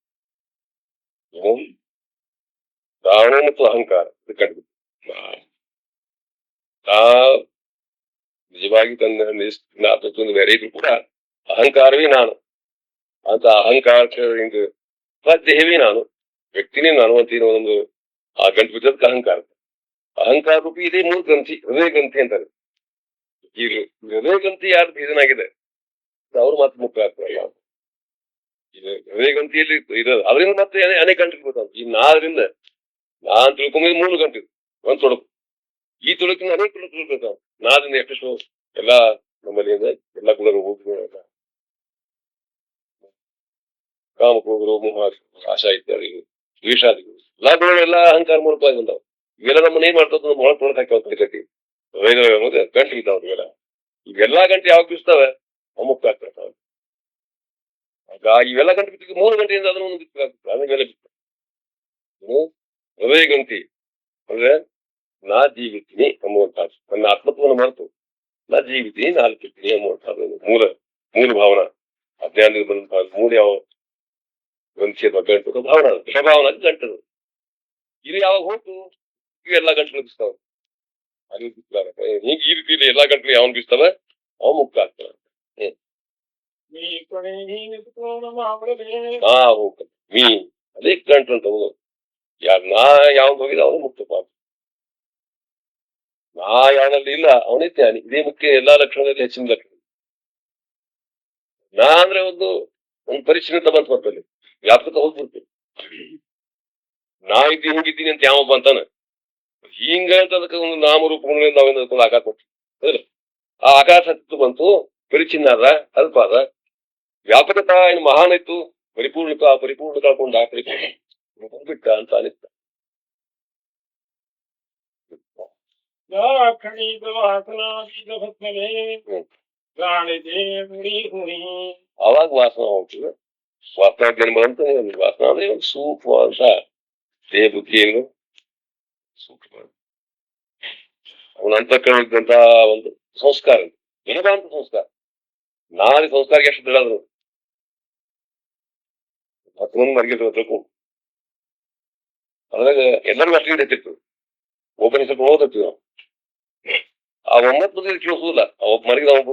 ತಾನು ಮತ್ತು ಅಹಂಕಾರ ಗಂಟು ನಿಜವಾಗಿ ತನ್ನ ಬೇರೆ ಇದ್ರು ಕೂಡ ಅಹಂಕಾರವೇ ನಾನು ಅಂತ ಅಹಂಕಾರದಿಂದ ದೇಹವೇ ನಾನು ವ್ಯಕ್ತಿನೇ ನಾನು ಅಂತ ಒಂದು ಆ ಗಂಟು ಬಿದ್ದದಕ್ಕೆ ಅಹಂಕಾರ ರೂಪಿ ಇದೆ ಮೂರು ಗ್ರಂಥಿ ಹೃದಯ ಗ್ರಂಥಿ ಅಂತಾರೆ ಈ ಹೃದಯ ಗ್ರಂಥಿ ಯಾರು ಭೇದನಾಗಿದೆ ಅವ್ರು ಮಾತ್ರ ಮುಖ್ಯ ಆಗ್ತಾರಲ್ಲ ಇದು ಹೃದಯ ಗ್ರಂಥಿಯಲ್ಲಿ ಇರೋದು ಅದರಿಂದ ಮತ್ತೆ ಅನೇಕ ಗಂಟೆಗೆ ಬರ್ತಾವ ಈ ನಾದ್ರಿಂದ ನಾನ್ ತಿಳ್ಕೊಂಬ 3 ಗಂಟೆ ಒಂದ್ ತೊಡಕು ಈ ತೊಡಕಿನ ಅನೇಕ ತೊಡಕು ಬರ್ತಾವ ನಾದ್ರಿಂದ ಎಷ್ಟೆಷ್ಟು ಎಲ್ಲಾ ನಮ್ಮಲ್ಲಿ ಎಲ್ಲಾ ಕೂಡ ಹೋಗ್ತೀವಿ ಕಾಮಕ್ರೋಧರು ಮೋಹ ಆಶಾ ಇತ್ಯಾದಿಗಳು ದ್ವೇಷಾದಿಗಳು ಎಲ್ಲಾ ಗುಣಗಳು ಎಲ್ಲ ಅಹಂಕಾರ ಮೂಲಕವಾಗಿ ಬಂದಾವ ಇವೆಲ್ಲ ನಮ್ಮನ್ನ ಏನ್ ಮಾಡ್ತಾವ ನಮ್ಮ ಒಳಗೆ ತೊಳಕ್ ಹಾಕಿ ಗಂಟೆ ಬಿದ್ದಾವ ಇವೆಲ್ಲ ಇವೆಲ್ಲಾ ಗಂಟೆ ಯಾವಾಗ ಬೀಸ್ತಾವೆ ಅಮುಕ್ ಆಗ್ತಾವ ಆಗ ಇವೆಲ್ಲ ಗಂಟೆ ಬಿತ್ತಿಗೆ 3 ಗಂಟೆಯಿಂದ ಅದನ್ನ ಒಂದು ಬಿತ್ತಾಗ್ತದೆ ಅದನ್ನ ಮೇಲೆ ಬಿತ್ತ ಹೃದಯ ಗಂಟೆ ಅಂದ್ರೆ ನಾ ಜೀವಿತೀನಿ ಎಂಬುವಂತಹದ್ದು ನನ್ನ ಆತ್ಮತ್ವವನ್ನು ಮರೆತು ನಾ ಜೀವಿತೀನಿ ನಾ ಅಲ್ಪಿದ್ದೀನಿ ಎಂಬುವಂತಹದ್ದು ಮೂಲ ಭಾವನಾ ಅಜ್ಞಾನದಿಂದ ಬಂದಂತಹ ಮೂಲ ಯಾವ ಗ್ರಂಥಿ ಅಥವಾ ಗಂಟು ಭಾವನಾ ಸ್ವಭಾವನ ಗಂಟದು ಇದು ಯಾವಾಗ ಹೋಗ್ತು ಇವೆಲ್ಲಾ ಗಂಟಲು ಬಿಸ್ತಾವ ಅದು ಹೀಗೆ ಈ ರೀತಿಯಲ್ಲಿ ಎಲ್ಲಾ ಗಂಟಲು ಯಾವನ್ ಬಿಸ್ತಾವ ಅವ ಮುಕ್ತ ಆಗ್ತಾನ ಹೋಗ್ತಾನೆ ಮೀ ಅದೇ ಗಂಟು ಅಂತ ಹೋಗೋದು ನಾ ಯಾವ್ದು ಹೋಗಿದ ಅವನು ಮುಕ್ತಪ್ಪ ನಾ ಯಾವನಲ್ಲಿ ಇಲ್ಲ ಅವನೇ ಜ್ಞಾನಿ ಇದೇ ಮುಖ್ಯ ಎಲ್ಲಾ ಲಕ್ಷಣದಲ್ಲಿ ಹೆಚ್ಚಿನ ಲಕ್ಷಣ ನಾ ಅಂದ್ರೆ ಒಂದು ಪರಿಚ್ಛಿನ್ನತ ಬಂತ ಬರ್ತಲ್ಲಿ ವ್ಯಾಪಕ ಹೋಗ್ಬಿಡ್ತೀನಿ ನಾ ಇದ್ದೀನಿ ಹಿಂಗಿದ್ದೀನಿ ಅಂತ ಯಾವೊಬ್ಬ ಅಂತಾನ ಹಿಂಗ ಅಂತ ಅದಕ್ಕೆ ಒಂದು ನಾಮರೂಪಗಳಿಂದ ನಾವೇನು ಆಕಾರ ಕೊಡ್ತೀವಿ ಆ ಆಕಾರ ಸತ್ತು ಬಂತು ಪರಿಚಿನ್ನ ಅದ ಅಲ್ಪ ಅದ ವ್ಯಾಪಕತ ಏನು ಮಹಾನ್ ಇತ್ತು ಪರಿಪೂರ್ಣ ಕಳ್ಕೊಂಡ ಬಿಟ್ಟ ಅಂತ ಅನಿಸ್ತ ಅವಾಗ ವಾಸನ ಹೋಗ್ತದೆ ವಾಸನಾ ಜನ್ಮ ಅಂತ ವಾಸನ ಅಂದ್ರೆ ಒಂದು ಸೂಕ್ಷ್ಮವಾದ ದೇಹ ಬುದ್ಧಿಯನ್ನು ಸೂಕ್ಷ್ಮ ಅವನ ಅಂತಃಕರಣ ಒಂದು ಸಂಸ್ಕಾರ ಏನಂತ ಸಂಸ್ಕಾರ ನಾಳೆ ಸಂಸ್ಕಾರಕ್ಕೆ ಎಷ್ಟು ದೃಢ ಹತ್ತು ಮಂದಿ ಮರ್ಗಿದ್ರು ತಿಳ್ಕೊಂಡು ಅದ್ರಾಗ ಎಲ್ಲರಿಗೂ ಅಷ್ಟು ಹೆಚ್ಚಿತ್ತು ಒಬ್ಬನ ಸ್ವಲ್ಪ ಓದತ್ತೀವಿ ನಾವು ಆ 9 ಮಂದಿ ಕೇಳಿಸೋದಿಲ್ಲ ಒಬ್ಬ ಮರಗಿದ ಅವ್ನು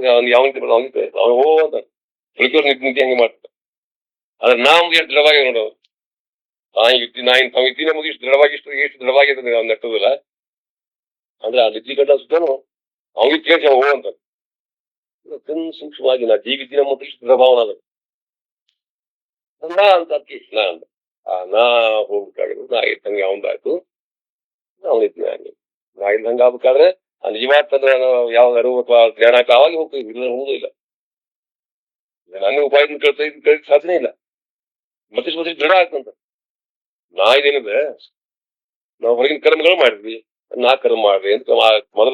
ಅವನು ಹೋ ಅಂತ ತಿಳ್ಕೋರ್ ನಿಂತಿ ಹಂಗೆ ಮಾಡ್ತಾರೆ ಆದ್ರೆ ನಾವು ಎಷ್ಟು ದೃಢವಾಗಿ ನೋಡೋದು ನಾವು ಇದ್ದೀನಿ ನಮಗೆ ಇಷ್ಟು ದೃಢವಾಗಿ ಎಷ್ಟು ದೃಢವಾಗಿದೆ ನಾವು ನೆಟ್ಟೋದಿಲ್ಲ ಅಂದ್ರೆ ಆ ನಿದ್ದಿ ಗಂಟ ಸುತ್ತಾನು ಅವ್ನಿಗೆ ಕೇಳಿಸಿ ಹೋ ಅಂತ ಸೂಕ್ಷ್ಮವಾಗಿ ನಾ ಜೀವಿದ್ದೀನಿ ಮತ್ತು ಇಷ್ಟು ದೃಢಭಾವನ ಅದ ನಾ ಅಂತ ಅದಕ್ಕೆ ನಾ ಅಂದ ನಾ ಹೋಗ್ಬೇಕಾಗಿದ್ದು ನಾ ಇದ್ದಂಗೆ ಅವಂದಾಯ್ತು ಅವನಿದ್ದೆ ಹಂಗೆ ನಾ ಇದ್ದಂಗೆ ಆಗ್ಬೇಕಾದ್ರೆ ನಿಜವಾಗ್ತಂದ್ರೆ ಯಾವ ಅರಿವು ಅಥವಾ ಜ್ಞಾನ ಆಗ್ತಾ ಅವಾಗ ಹೋಗ್ತೀವಿ ಇಲ್ಲ ಹೋಗುದು ಇಲ್ಲ ನನ್ನ ಉಪಾಯ ಕಳಿಕ್ ಸಾಧನೆ ಇಲ್ಲ ಮತ್ತೆ ದೃಢ ಆಗ್ತಂತ ನಾ ಇದೇನಿದೆ ನಾವು ಹೊರಗಿನ ಕರ್ಮಗಳು ಮಾಡಿದ್ವಿ ನಾ ಕರ್ಮ ಮಾಡ್ರಿ ಅಂತ ಮೊದಲ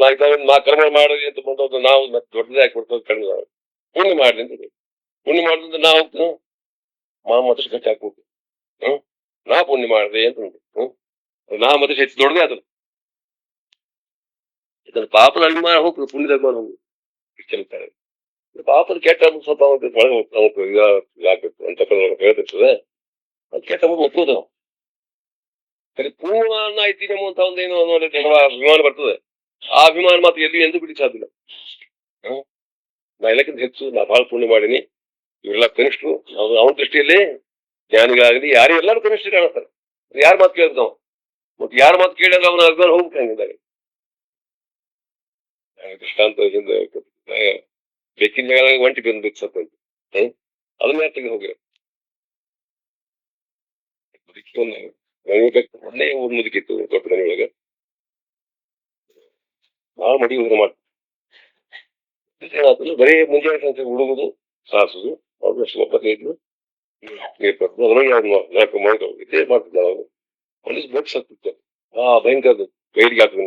ನಾ ಕರ್ಮ ಮಾಡ್ರಿ ಅಂತ ಬಂದವ್ರು ನಾವು ಮತ್ತೆ ದೊಡ್ಡದೇ ಹಾಕಿ ಕಡಿಮೆ ಪುಣ್ಯ ಮಾಡ್ರಿ ಅಂತ ಪುಣ್ಯ ಮಾಡಿದ್ರೆ ನಾ ಹೋಗ್ತೀವಿ ಮತ್ತಷ್ಟು ಗಟ್ಟಿ ಹಾಕ್ಬೇಕು ನಾ ಪುಣ್ಯ ಮಾಡ್ರಿ ಅಂತ ನಾ ಮತ್ತೆ ಹೆಚ್ಚು ದೊಡ್ಡದೇ ಆತದ ಇದನ್ನ ಪಾಪದ ಅಭಿಮಾನ ಹೋಗ್ತದೆ ಪುಣ್ಯದ ಅಭಿಮಾನ ಹೋಗುದು ಚೆಲ್ತಾರೆ ಪಾಪದ ಕೆಟ್ಟ ಸ್ವಲ್ಪ ಒಳಗೆ ಇದಾಗಬೇಕು ಅಂತ ಹೇಳ್ತಿರ್ತದೆ ಅದು ಕೆಟ್ಟ ಒಪ್ಪೋದು ನಾವು ಸರಿ ಪೂರ್ಣ ಇದ್ದೀನಿ ಅಂತ ಒಂದೇನು ಅಭಿಮಾನ ಬರ್ತದೆ ಆ ಅಭಿಮಾನ ಮಾತ್ರ ಎಲ್ಲಿ ಎಂದು ಬಿಡಿ ಸಾಧ್ಯ ನಾ ಎಲ್ಲಕ್ಕಿಂತ ಹೆಚ್ಚು ನಾ ಬಹಳ ಪುಣ್ಯ ಮಾಡೀನಿ ಇವರೆಲ್ಲ ಕನಿಷ್ಠರು ಅವನ ದೃಷ್ಟಿಯಲ್ಲಿ ಜ್ಞಾನಿಗಳಾಗಲಿ ಯಾರೇ ಎಲ್ಲರೂ ಕನಿಷ್ಠ ಕಾಣಿಸ್ತಾರೆ. ಯಾರ ಮಾತು ಕೇಳಿದ್ ನಾವು ಮತ್ತೆ ಯಾರ ಮಾತು ಕೇಳಿದ್ರೆ ಅವನ ಅರ್ಧ ಹೋಗ್ಬಿಟ್ಟಂಗಿದ್ದಾರೆ. ದೃಷ್ಟಾಂತ ಬೆಕ್ಕಿನ ಜಾಗ ಒಂಟಿ ಬಂದ್ಬಿಟ್ಟು ಸತ್ತ ಅದನ್ನ ಯಾರು ತೆಗೆದು ಹೋಗಿರೋ ಮೊನ್ನೆ ಊರ್ ಮುದುಕಿತ್ತು ದೊಡ್ಡ ಮನೆಯೊಳಗೆ ಭಾಳ ಮಡಿ ಉದ್ರ ಮಾಡ್ತಾರೆ. ಏನಾಗ್ತದೆ ಬರೀ ಮುಂಜಾನೆ ಸಂಜೆ ಹುಡುಗುದು ಸಾಸುದು ಅವ್ರು ಎಷ್ಟು ಒಬ್ಬತ್ತು ಇದ್ರು ನೀರು ಬರ್ತದೆ ಅದ್ರಾಗ ನಾಲ್ಕು ಮಾಡ್ಕೊಂಡು ಇದೇ ಮಾಡ್ತಿದ್ದ ಅವರು ಒಂದು ಬಟ್ ಸತ್ತಿತ್ತು. ಭಯಂಕರದು ಬಯಲಿಗೆ ಹಾಕಿದ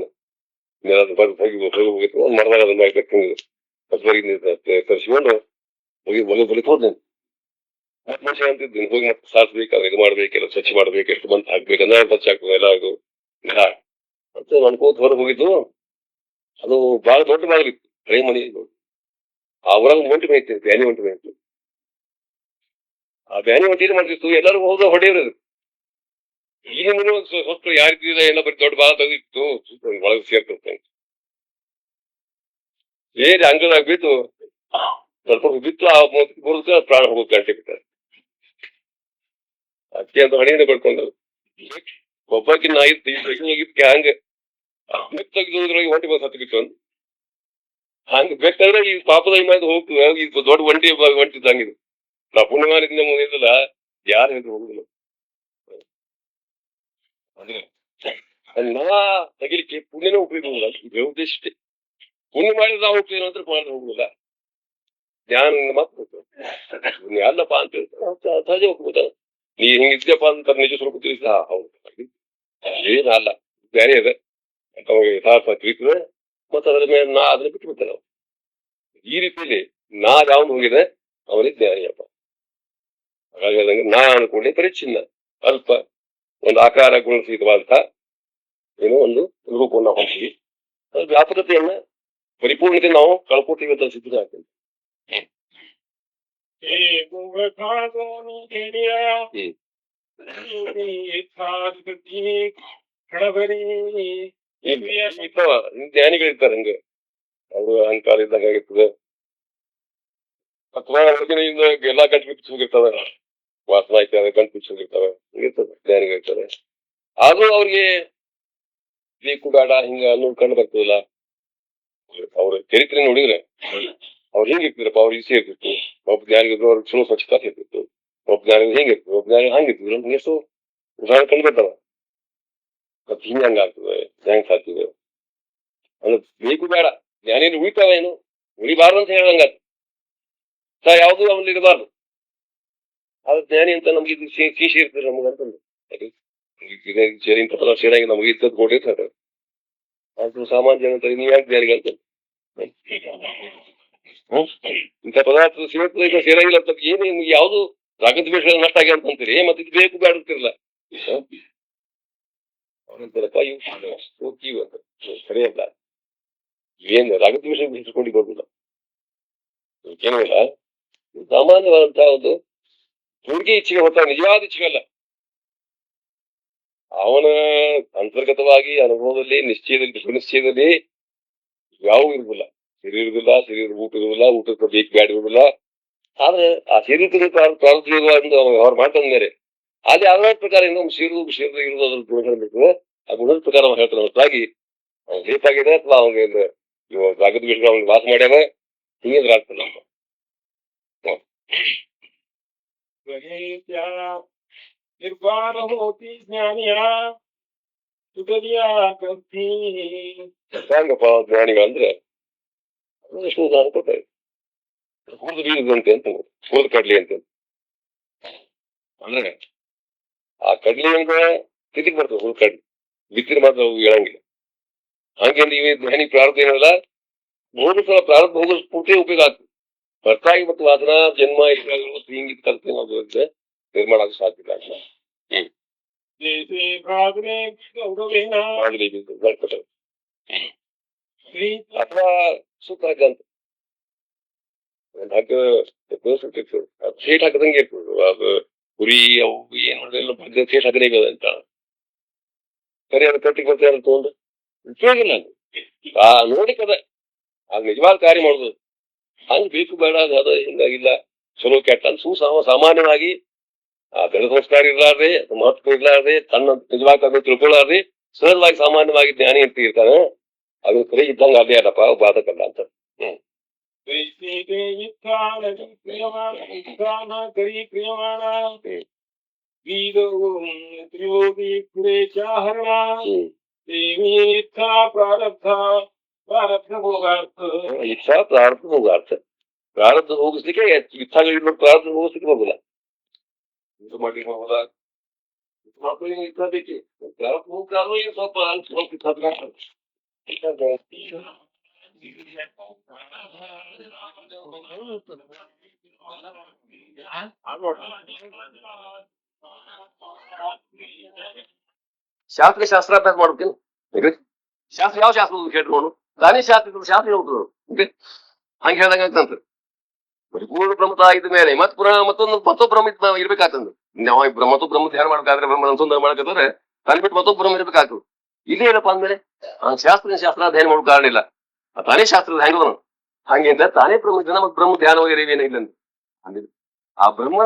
ಹೋಗಿತ್ತು ಒಂದು ಮರದಾಗ ಅದನ್ನ ತರಿಸಿಕೊಂಡು ಹೋಗಿ ಬಲಿಕ್ ಹೋದ್ ಮತ್ತೆ ಮನುಷ್ಯ ಅಂತಿದ್ದೀನಿ ಹೋಗಿ ಮತ್ತೆ ಸಾರಿಸ್ಬೇಕಾದ್ರೆ ಇದು ಮಾಡ್ಬೇಕೆಲ್ಲ ಸ್ವಚ್ಛ ಮಾಡ್ಬೇಕು ಎಷ್ಟು ಬಂತ ಹಾಕ್ಬೇಕು ಅಂದ್ರೆ ಸ್ವಚ್ಛ ಹಾಕ್ಬೇಕು ಎಲ್ಲ ಅದು ಮತ್ತೆ ಅನ್ಕೋತ ಹೊರಗೆ ಹೋಗಿದ್ದು. ಅದು ಬಹಳ ದೊಡ್ಡ ಬಾಗಿಲಿತ್ತು ಹಳೆ ಮನೆ. ಆ ಊರಾಗ ಒಂಟಿ ಮನೆ ಇತ್ತು ಬ್ಯಾನಿ ಒಂಟಿ ಮನೆ ಇತ್ತು. ಆ ಬ್ಯಾನಿ ಒಂಟಿ ಮಾಡ್ತಿತ್ತು ಎಲ್ಲರೂ ಹೋದ ಹೊಡೆಯೋರು. ಈಗ ಹೊತ್ತು ಯಾರಿದ್ದಿಲ್ಲ ಎಲ್ಲ ಬರೀ ದೊಡ್ಡ ಬಾಳ ತೆಗಿತ್ತು ಒಳಗೆ ಸೇರ್ತಿರ್ತ ಬೇರೆ ಅಂಗದಾಗ ಬಿದ್ದು ಸ್ವಲ್ಪ ಬಿತ್ತು ಆ ಬರುದಕ್ಕೆ ಪ್ರಾಣ ಹೋಗೋದು ಗಂಟೆ ಬಿಟ್ಟಾರೆ. ಅಕ್ಕಿ ಅಂತ ಹಣಿಯಿಂದ ಬೆಳ್ಕೊಂಡು ಒಬ್ಬಾಕಿ ನಾಯಿತ್ತು ಹೋಗಿದ್ಕೆ ಹಂಗ ತೆಗೆದ್ರೊಳಗೆ ಒಂಟಿ ಬಸ್ ಹತ್ತು ಬಿತ್ತು ಅಂತ ಹಂಗ ಬೇಕಾದ್ರೆ ಈ ಪಾಪದ ಮಾಡಿ ಹೋಗ್ತದೆ ಈಗ ದೊಡ್ಡ ಒಂಟಿ ಹೊಂಟಿದ್ದಂಗಿದು ನಾ ಪುಣ್ಯಮಾನಿಂದ ಮುಗಿದಿಲ್ಲ ಯಾರು ಹೇಳಿದ್ರು ಹೋಗುದಿಲ್ಲ. ಅಂದ್ರೆ ನಾ ತಗಿಲಿಕ್ಕೆ ಪುಣ್ಯನೇ ಉಪಯೋಗ ಉದ್ದೇಶ ಇಷ್ಟೇ. ಪುಣ್ಯ ಮಾಡಿದ್ರೆ ನಾವು ಹೋಗ್ತೀವಿ ಅಂತ ಮಾಡಿದ್ರೆ ಹೋಗುದಿಲ್ಲ. ಜ್ಞಾನ ಮಾತು ಅಲ್ಲಪ್ಪ ಅಂತ ಹೇಳ್ತಾರೆ ಸಹಜ ಹೋಗ್ಬೋದ ನೀ ಹಿಂಗಿದ್ಯಪ್ಪ ಅಂತ ನಿಜ ಸ್ವರೂಪ ತಿಳಿಸ ಹೌದು ಏನಲ್ಲ ಬೇರೆ ಇದೆ ಅಂತ ಯಥಾರ್ಥ ತಿಳಿತದೆ ಮತ್ತೆ ಅದ್ರ ಮೇಲೆ ನಾ ಅದನ್ನ ಬಿಟ್ಟು ಬಿಡ್ತೇನೆ ನಾವು. ಈ ರೀತಿಯಲ್ಲಿ ನಾ ಯಾವನು ಹೋಗಿದೆ ಅವನಿಗೆ ಜ್ಞಾನಿಯಪ್ಪ. ಹಾಗಾಗಿ ನಾ ಅನ್ಕೊಂಡೆ ಪರಿಚ್ಛಿನ್ನ ಅಲ್ಪ ಒಂದು ಆಕಾರ ಗುಣಸಹಿತವಾದಂಥ ಏನೋ ಒಂದು ರೂಪವನ್ನು ಹೊಂದಿವಿ. ವ್ಯಾಪಕತೆಯನ್ನ ಪರಿಪೂರ್ಣತೆ ನಾವು ಕಳ್ಕೊತೀವಿ ಅಂತ ಸಿದ್ಧ ಆಗ್ತದೆ. ಜ್ಞಾನಿಗಳಿರ್ತಾರೆ ಹಂಗ ಅವರು ಅಹಂಕಾರ ಇದ್ದಾಗ ಆಗಿರ್ತದೆ ಅಥವಾ ಎಲ್ಲಾ ಗಂಟು ಬಿಚ್ಚ ಹೋಗಿರ್ತವೆ ವಾಸನ ಇರ್ತವೆ ಗಂಟು ಬಿಚ್ಚ ಹೋಗಿರ್ತವೆ ಹಿಂಗಿರ್ತದೆ ಜ್ಞಾನಿಗಳಿರ್ತಾರೆ. ಆದ್ರೂ ಅವ್ರಿಗೆ ಬೇಕು ಬೇಡ ಹಿಂಗ ಅನ್ನೋದು ಕಂಡು ಬರ್ತದಲ್ಲ. ಅವ್ರ ಚರಿತ್ರೆ ನೋಡಿದ್ರೆ ಅವ್ರು ಹಿಂಗಿರ್ತಿದ್ರಪ್ಪ ಅವ್ರಿಗೆ ಇಸೆ ಇರ್ತಿತ್ತು. ಒಬ್ಬ ಜ್ಞಾನಿಗಿದ್ರು ಅವ್ರಿಗೆ ಚಲೋ ಸ್ವಚ್ಛತಾ ಇರ್ತಿತ್ತು. ಒಬ್ಬ ಜ್ಞಾನಿಗಳು ಹಿಂಗಿರ್ತಿದ್ರು ಒಬ್ಬ ಜ್ಞಾನಿಗಳು ಹಂಗಿರ್ತಿದ್ರು ಎಷ್ಟು ಉದಾಹರಣೆ ಕಂಡು ಬರ್ತಾವ. ಮತ್ ಹಿಂಗ ಹಂಗ ಆಗ್ತದೆ ಹೆಂಗ್ ಸಾಧ್ತದೆ ಅಂದ್ರೆ ಬೇಕು ಬೇಡ ಜ್ಞಾನಿಗಳು ಉಳಿತಾವೇನು ಉಳಿಬಾರ್ದು ಅಂತ ಹೇಳ್ದಂಗ ಯಾವ್ದು ಅವಲ್ಲಿ ಇರಬಾರ್ದು. ಆದ್ರೆ ಜ್ಞಾನಿ ಅಂತ ನಮ್ಗೆ ಇದು ಶೀಶಿ ಇರ್ತದೆ ನಮಗಂತಂದು ಇಂಥ ಪದ ಸೇರಾಗಿ ನಮಗೆ ಇದ್ದದ್ದು ಕೊಟ್ಟಿರ್ತಾರೆ. ಅದು ಸಾಮಾನ್ಯ ಜನ ಅಂತಾರೆ ನೀವ್ ಯಾಕೆ ಜ್ಞಾನಿಗಂತ ಇಂಥ ಪದಾರ್ಥ ಸೇರ್ತದೆ ಸೇರಾಗಿಲ್ಲ ಅಂತ ಏನು ಯಾವ್ದು ರಾಗದ ಬೇಷ ನಷ್ಟ ಆಗಿ ಅಂತಂತೀರಿ ಮತ್ತೆ ಇದು ಬೇಕು ಬೇಡುತ್ತಿರಲ್ಲ ಅವ್ರಂತಾರಪ್ಪ ಇವು ಅಂತ ಸರಿಯಲ್ಲ ಏನ್ ರಾಗದ ಬೇಷ ಬಿಡಿಸ್ಕೊಂಡು ಬರುದಿಲ್ಲ ಏನಿಲ್ಲ. ಸಾಮಾನ್ಯವಾದಂತಹ ಒಂದು ಹುಡುಗಿ ಇಚ್ಛೆಗೆ ಹೊತ್ತ ನಿಜವಾದ ಇಚ್ಛೆಗಲ್ಲ. ಅವನ ಅಂತರ್ಗತವಾಗಿ ಅನುಭವದಲ್ಲಿ ನಿಶ್ಚಯದಲ್ಲಿ ಸುನಿಶ್ಚಯದಲ್ಲಿ ಯಾವ ಇರುದಿಲ್ಲ. ಸರಿ ಇರುದಿಲ್ಲ ಶರೀರ ಊಟ ಇರುದಿಲ್ಲ ಊಟಕ್ಕೆ ಬೇಕು ಬ್ಯಾಡ ಇರುದಿಲ್ಲ. ಆದ್ರೆ ಆ ಶರೀರದಲ್ಲಿ ಪ್ರಾರಂಭ ಅವ್ರು ಮಾಡ್ತಾನೆ ಬೇರೆ ಅಲ್ಲಿ ಅದರ ಪ್ರಕಾರ ಇನ್ನೊಂದು ಶರೀರ ಇರುವುದು ಅದ್ರ ಗುಣಗಳು ಬೇಕು. ಆ ಗುಣದ ಪ್ರಕಾರ ಅವ್ನು ಹೇಳ್ತಾನೆ ಹೊರತಾಗಿ ಅವ್ನು ಬೇಕಾಗಿದೆ ಅಥವಾ ಅವ್ನಿಗೆ ಜಾಗದ ವಿಷಯ ಅವ್ನಿಗೆ ವಾಸ ಮಾಡ್ಯಾನ ಹಿಂಗಿದ್ರೆ ಆಗ್ತದೆ ನಮ್ಮ ನಿರ್ವಾಣ ಹೋತಿ ಜ್ಞಾನಿಯ ಹೆಂಗಪ್ಪ ಜ್ಞಾನಿಗಳಂದ್ರೆ ಎಷ್ಟು ಉದಾಹರಣೆ ಕೊಟ್ಟಾರೆ. ಹುರಿದು ಬೀಳದಂತೆ ಅಂತ ಹುರಿದು ಕಡ್ಲಿ ಅಂತ ಅಂದ್ರೆ ಆ ಕಡ್ಲಿ ಅಂದ್ರೆ ತಿದ್ದಿಗೆ ಬರ್ತದೆ ಹುರಿದು ಕಡ್ಲಿ ಬಿತ್ತಿನ ಮಾತ್ರ ಅವು ಹೇಳಂಗಿಲ್ಲ. ಹಂಗೆ ನೀವು ಜ್ಞಾನಿ ಪ್ರಾರಂಭ ಏನಲ್ಲ ಬಹುದ ಸಲ ಪ್ರಾರಂಭ ಹೋಗೋದು ಪೂರ್ತಿ ಉಪಯೋಗ ಆಗ್ತದೆ. ಹೊರತಾಗಿ ಮತ್ತು ವಾಸನ ಜನ್ಮ ಇತ್ಯಾದಿಗಳು ಹಿಂಗಿದ್ ಕಲ್ತು ನಾವು ನಿರ್ಮಾಣ ಆಗೋ ಸಾಧ್ಯತೆ ಆಗ್ತದೆ. ಅಥವಾ ಸುತ್ತ ಅಂತ ಹಗ್ಗ ಸೇಟ್ ಹಾಕದಂಗೆ ಇರ್ತದೆ. ಅದು ಕುರಿ ಅವು ಏನ್ ಮಾಡಿಲ್ಲ ಬಗ್ಗ ಸೇಟ್ ಹಾಕದೇ ಅಂತ ಸರಿ ಅದು ಕಟ್ಟಿಗೆ ಬರ್ತಾರೆ ಅಂತ ತಗೊಂಡು ಉಪಯೋಗ ಇಲ್ಲ ನೋಡಿ ಕದ ಅದು ನಿಜವಾದ ಕಾರ್ಯ ಮಾಡುದು ಹಂಗ್ ಬೇಕು ಬೇಡ ಅದು ಹಿಂಗಾಗಿಲ್ಲ ಚಲೋ ಕೆಟ್ಟ ಅಂತ ಸಾಮಾನ್ಯವಾಗಿ ಆ ಬೆಳೆ ಸಂಸ್ಕಾರ ಇರ್ಲಾರ್ದೆ ಮಹತ್ವ ಇರ್ಲಾರ್ದೆ ತನ್ನ ನಿಜವಾಗಿ ಅದನ್ನು ತಿಳ್ಕೊಳ್ಳಾರ್ದೆ ಸಹಜವಾಗಿ ಸಾಮಾನ್ಯವಾಗಿ ಜ್ಞಾನಿ ಅಂತ ಇರ್ತಾನೆ ಅದು ಕರೆ ಇದ್ದಂಗ ಅದೇ ಅಲ್ಲಪ್ಪ ಬಾಧಕಲ್ಲ ಅಂತ. ಪ್ರೀತಿಗೆ ಇತ್ತಾನ ಇತ್ತಾನ ಕರಿ ಕ್ರಿಯಮಾಣ ಗೀದವು ತ್ರಿಯೋಗಿ ಕುರೇಚಾಹರಣ ದೇವಿ ಇತ್ಥಾ ಪ್ರಾರಬ್ಧ ಪ್ರಾರಬ್ಧ ಭೋಗಾರ್ಥ. ಇಚ್ಛಾ ಪ್ರಾರಬ್ಧ ಭೋಗಾರ್ಥ. ಪ್ರಾರಬ್ಧ ಹೋಗಿಸ್ಲಿಕ್ಕೆ ಇಚ್ಛಾಗಳಿರೋ ಪ್ರಾರಬ್ಧ ಹೋಗಿಸ್ಲಿಕ್ಕೆ ಬರೋದಿಲ್ಲ. ಇದು ಮಾಡ್ಲಿಕ್ಕೆ ಹೋಗೋದ ಮಕ್ಕಳಿಗೆ ಇಚ್ಛಾ ಬೇಕಿ ಪ್ರಾರಬ್ಧ ಹೋಗ್ತಾರೋ ಸ್ವಲ್ಪ ಸ್ವಲ್ಪ ಇಚ್ಛಾ ಶಾಸ್ತ್ರ ಶಾಸ್ತ್ರಾಭ್ಯಾಸ ಮಾಡ್ಬೇಕೇನು ಶಾಸ್ತ್ರ ಯಾವ ಶಾಸ್ತ್ರ ಕೇಳ್ಕೊಂಡು ತಾನೇ ಶಾಸ್ತ್ರ ಶಾಸ್ತ್ರ ಹೇಳ್ತದ್ರು ಹಂಗೆ ಹೇಳ್ದಂಗ ಆಗ್ತಂತ ಪರಿಪೂರ್ಣ ಬ್ರಹ್ಮತ ಇದ್ದ ಮೇಲೆ ಮತ್ ಪುನಃ ಮತ್ತೊಂದು ಬ್ರಹ್ಮ ಇರ್ಬೇಕಾಗ್ತಂದು ನಾವು ಮತ್ತೊಬ್ಬ ಬ್ರಹ್ಮ ಧ್ಯಾನ ಮಾಡ್ಬೇಕಾದ್ರೆ ಬ್ರಹ್ಮ ಅನುಸಂಧಾನ ಮಾಡ್ಬೇಕಾದ್ರೆ ತಾನೇ ಬಿಟ್ಟು ಮತ್ತೊಬ್ಬ ಬ್ರಹ್ಮ ಇರ್ಬೇಕಾಗ್ತದೆ. ಇಲ್ಲಿ ಏನಪ್ಪಾ ಅಂದ್ಮೇಲೆ ಶಾಸ್ತ್ರಾಧ್ಯಯನ ಮಾಡೋ ಕಾರಣ ಇಲ್ಲ ತಾನೇ ಶಾಸ್ತ್ರದ ಹೆಂಗವನು ಹಂಗೆ ಅಂತ ತಾನೇ ಬ್ರಹ್ಮ ಮತ್ ಬ್ರಹ್ಮ ಧ್ಯಾನ ಏನ ಇಲ್ಲ ಅಂದ್ರೆ ಆ ಬ್ರಹ್ಮ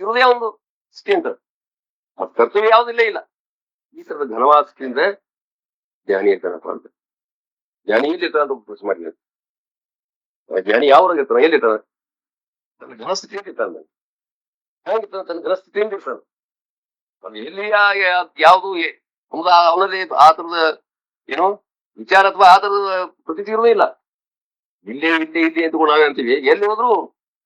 ಇರೋದೇ ಒಂದು ಸ್ಥಿತಿ ಅಂತ ಮತ್ ಕರ್ತವ್ಯ ಯಾವುದಿಲ್ಲ ಇಲ್ಲ ಈ ತರದ ಘನವಾದ ಸ್ಥಿತಿಯಿಂದ ಜ್ಞಾನಿ ಇರ್ತಾನಪ್ಪ ಅಂತ. ಜ್ಞಾನಿ ಎಲ್ಲಿರ್ತಾನ ಅಂತ ಪ್ರಶ್ನೆ ಮಾಡಿದ ಜ್ಞಾನಿ ಯಾವಾಗ ಇರ್ತಾನ ಎಲ್ಲಿರ್ತಾನ ತನ್ನ ಘನಸ್ಥಿತಿಯಿಂದ ಇರ್ತಾನ ಹೆಂಗಿರ್ತಾನ ತನ್ನ ಘನಸ್ಥಿತಿಯಿಂದ ಇರ್ತಾನ ಅದು ಎಲ್ಲಿ ಯಾವುದು ಅವನಲ್ಲಿ ಆ ತರದ ಏನೋ ವಿಚಾರ ಅಥವಾ ಆ ತರದ ಪ್ರತೀತಿ ಇರೋದೇ ಇಲ್ಲ. ಇಲ್ಲೇ ಅಂತಕೊಂಡು ನಾವೇ ಅಂತೀವಿ ಎಲ್ಲಿ ಹೋದ್ರು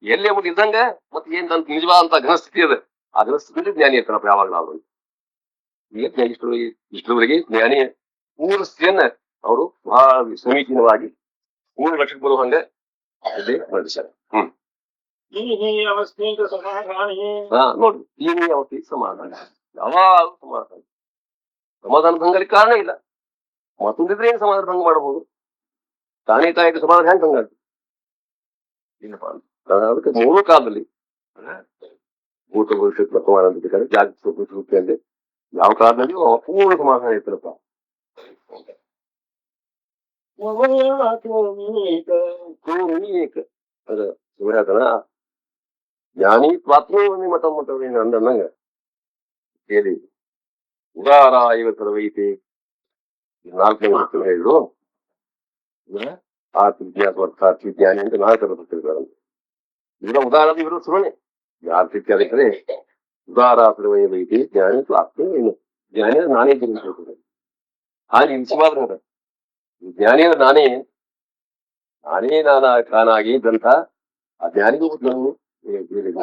ಎಲ್ಲಿ ನಮಗೆ ಇದ್ದಂಗ ಮತ್ತೆ ಏನ್ ನನ್ ನಿಜವಾದಂತ ಘನಸ್ಥಿತಿ ಅದ ಆ ಘನಸ್ಥಿತಿಯಲ್ಲಿ ಜ್ಞಾನಿ ಇರ್ತಾನಪ್ಪ ಯಾವಾಗಲೂ ಅವರು ಇಷ್ಟರವರೆಗೆ ಜ್ಞಾನಿ ಮೂಲ ಸ್ಥಿತಿಯನ್ನ ಅವರು ಬಹಳ ಸಮೀಚೀನವಾಗಿ 3 ಲಕ್ಷಕ್ಕೆ ಬರುವ ಹಂಗ ಮಂಡಿಸ್ಯಾರ. ನೋಡ್ರಿ ಈ ಅವಸ್ಥೆ ಸಮಾಧಾನ ಯಾವಾಗ ಸಮಾಧಾನ ಭಂಗಲಿ ಕಾರಣ ಇಲ್ಲ ಮತ್ತೊಂದಿದ್ರೆ ಏನ್ ಸಮಾಧಾನ ಭಂಗ ಮಾಡಬಹುದು ತಾನೇ ತಾಯಿಗೆ ಸಮಾಧಾನ ಹೆಂಗ್ ಭಂಗ ಆಗ್ತದೆ ಇಲ್ಲಪ್ಪ ಅದಕ್ಕೆ ಮೂಲ ಕಾಲದಲ್ಲಿ ಭೂತ ಭವಿಷ್ಯತ್ ವರ್ತಮಾನ ಅಂತ ಬೇಕಾದ್ರೆ ಜಾಗೃತಿ ಅಂದ್ರೆ ಯಾವ ಕಾಲದಲ್ಲಿ ಪೂರ್ಣ ಸಮಾಧಾನ ಇರ್ತಾರಪ್ಪ. ಅದ ಹೇಳ್ತಾನ ಜ್ಞಾನಿ ಸ್ವಾತ್ಮಿ ಮಠ ಅಂದಂಗ ಹೇಳಿ ಉದಾರ ಐವತ್ತರ ವೈತಿ 4 ಹೇಳಿದ್ರು ಜ್ಞಾನಿ ಅಂತ 4 ಬರ್ತಿರ್ತಾರೆ ಈಗ ಉದಾಹರಣೆ ಇವರು ಸುಮ್ಮನೆ ಆರ್ಥಿಕ ಅದಕ್ಕೆ ಉದಾರ ವೈತಿ ಜ್ಞಾನಿ ಆತ್ಮ ಏನು ಜ್ಞಾನಿ ನಾನೇ ತಿಳ್ಕೊಳ್ತೇನೆ ಹಾಗೆ ನಿಜವಾದ ಜ್ಞಾನಿ ನಾನೇ ನಾನಾಗಿ ಇದ್ದಂತ ಆ ಜ್ಞಾನಿಗೂ ಹೇಳಿಲ್ಲ